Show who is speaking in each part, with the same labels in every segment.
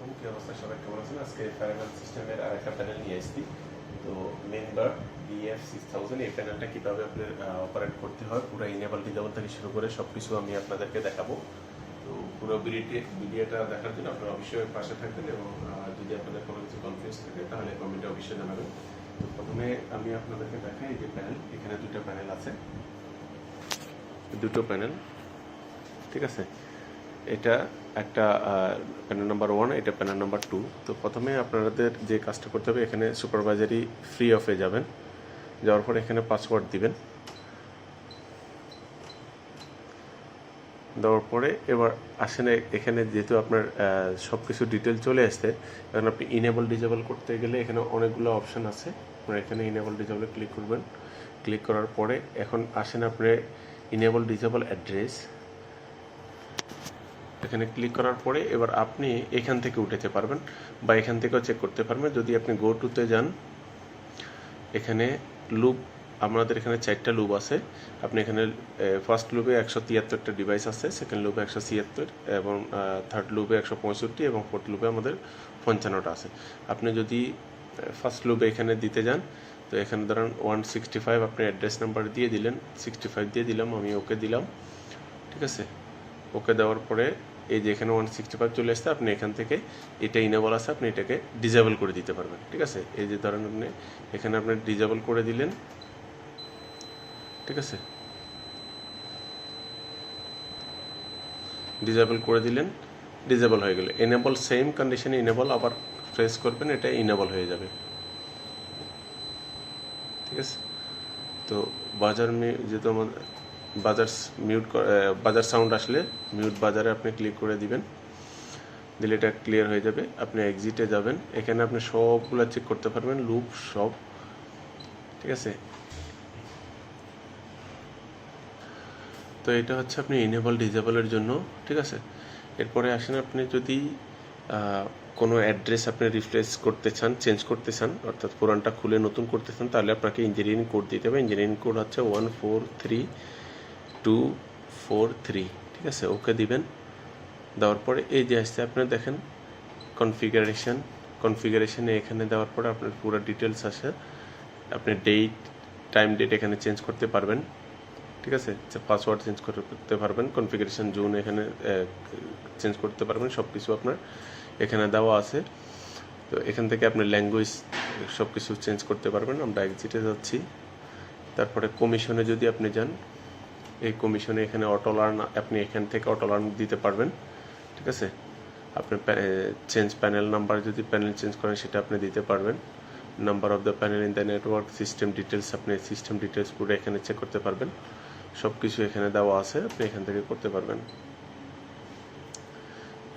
Speaker 1: আলাইকুম, কি অবস্থা? সবাই কেমন আছেন? আজকে প্যারাগন সিস্টেমের আরেকটা প্যানেল নিয়ে এসেছি। তো মেম্বার BF6000 এই প্যানেলটা কীভাবে আপনার অপারেট করতে হয়, পুরো ইনেবল ডিজেবল থেকে শুরু করে সব কিছু আমি আপনাদেরকে দেখাবো। তো পুরো ভিডিওটা দেখার জন্য আপনারা অবশ্যই পাশে থাকবেন এবং যদি আপনাদের কোনো কিছু কনফিউজ থাকে তাহলে কমেন্টে অবশ্যই জানাবেন। তো প্রথমে আমি আপনাদেরকে দেখাই এই যে প্যানেল, এখানে দুটো প্যানেল আছে, দুটো প্যানেল, ঠিক আছে। এটা একটা প্যানেল নাম্বার 1, এটা প্যানেল নাম্বার 2। তো প্রথমে আপনাদের যে কাজটা করতে হবে, এখানে সুপারভাইজারি ফ্রি অফে যাবেন, যাওয়ার পর এখানে পাসওয়ার্ড দিবেন, দেওয়ার পরে এবার আসেন এখানে যেহেতু আপনার সব কিছু ডিটেল চলে আসছে, এখন আপনি ইনেবল ডিজেবল করতে গেলে এখানে অনেকগুলো অপশান আছে। আপনার এখানে ইনেবল ডিজেবলে ক্লিক করবেন, ক্লিক করার পরে এখন আসেন আপনি ইনেবল ডিজেবল অ্যাড্রেস, এখানে ক্লিক করার পরে এবার আপনি এখান থেকে উঠাতে পারবেন বা এখান থেকেও চেক করতে পারবেন। যদি আপনি গো টুতে যান, এখানে লুপ, আমাদের এখানে 4টা লুপ আছে। আপনি এখানে ফার্স্ট লুপে 173টা ডিভাইস আছে, সেকেন্ড লুপে 176 এবং থার্ড লুপে 165 এবং ফোর্থ লুপে আমাদের 55টা আছে। আপনি যদি ফার্স্ট লুপে এখানে দিতে যান, তো এখানে ধরেন 165 আপনি অ্যাড্রেস নাম্বার দিয়ে দিলেন, 65 দিয়ে দিলাম, আমি ওকে দিলাম, ঠিক আছে। ওকে দেওয়ার পরে এই যে এখানে 165 চলে আসছে, আপনি এখান থেকে এটা ইনেবল আছে, আপনি এটাকে ডিজেবল করে দিতে পারবেন, ঠিক আছে। এই যে ধরেন আপনি এখানে আপনি ডিজেবল করে দিলেন, ঠিক আছে, ডিজেবল করে দিলেন, ডিজেবল হয়ে গেল। এনেবল সেম কন্ডিশনে ইনেবল, আবার প্রেস করবেন, এটা ইনেবল হয়ে যাবে, ঠিক আছে। তো বাজার যেহেতু আমাদের বাজার সাউন্ড আসলে মিউট বাজারে আপনি ক্লিক করে দিবেন, দিলে এটা ক্লিয়ার হয়ে যাবে। আপনি এক্সিটে যাবেন, এখানে আপনি সবগুলো চেক করতে পারবেন, লুপ সব, ঠিক আছে। তো এটা হচ্ছে আপনি ইনেবল ডিজেবলের জন্য, ঠিক আছে। এরপরে আসেন আপনি যদি কোনো অ্যাড্রেস আপনি রিপ্লেস করতে চান, চেঞ্জ করতে চান, অর্থাৎ পুরানটা খুলে নতুন করতে চান, তাহলে আপনাকে ইঞ্জিনিয়ারিং কোড দিতে হবে। ইঞ্জিনিয়ারিং কোড হচ্ছে 143243, ঠিক আছে। ওকে দিবেন, দেওয়ার পরে এই যে আসছে আপনার দেখেন কনফিগারেশনে এখানে দেওয়ার পরে আপনার পুরো ডিটেলস আসে। আপনি টাইম ডেট এখানে চেঞ্জ করতে পারবেন, ঠিক আছে। পাসওয়ার্ড চেঞ্জ করতে পারবেন, কনফিগারেশন জোন এখানে চেঞ্জ করতে পারবেন, সব কিছু আপনার এখানে দেওয়া আছে। তো এখান থেকে আপনি ল্যাঙ্গুয়েজ সব কিছু চেঞ্জ করতে পারবেন। আমরা এক্সিটে যাচ্ছি, তারপরে কমিশনে যদি আপনি যান, এই কমিশনে এখানে অটো লার্ন, আপনি এখান থেকে অটো লার্ন দিতে পারবেন, ঠিক আছে। আপনি চেঞ্জ প্যানেল নাম্বার, যদি প্যানেল চেঞ্জ করেন সেটা আপনি দিতে পারবেন। Number of the panel in the network, system details, আপনি সিস্টেম ডিটেলস পুরো এখানে চেক করতে পারবেন, সব কিছু এখানে দেওয়া আছে, আপনি এখান থেকে করতে পারবেন।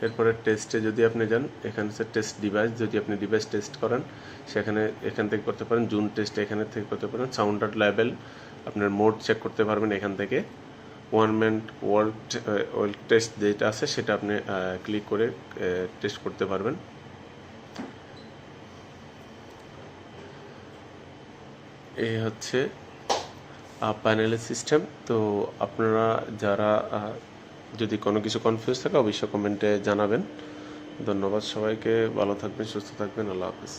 Speaker 1: এরপরে টেস্টে যদি আপনি যান, এখানে হচ্ছে টেস্ট ডিভাইস, যদি আপনি ডিভাইস টেস্ট করেন সেখানে এখান থেকে করতে পারেন। জুন টেস্ট এখানে থেকে করতে পারেন। সাউন্ড আউট লেভেল, আপনার মোড চেক করতে পারবেন এখান থেকে। ওয়ান ম্যান ওয়ার্ল্ড টেস্ট যেটা আছে সেটা আপনি ক্লিক করে টেস্ট করতে পারবেন। এই হচ্ছে প্যানেলের সিস্টেম। তো আপনারা যারা যদি কোনো কিছু কনফিউজ থাকে অবশ্যই কমেন্টে জানাবেন। ধন্যবাদ সবাইকে, ভালো থাকবেন, সুস্থ থাকবেন, আল্লাহ হাফিজ।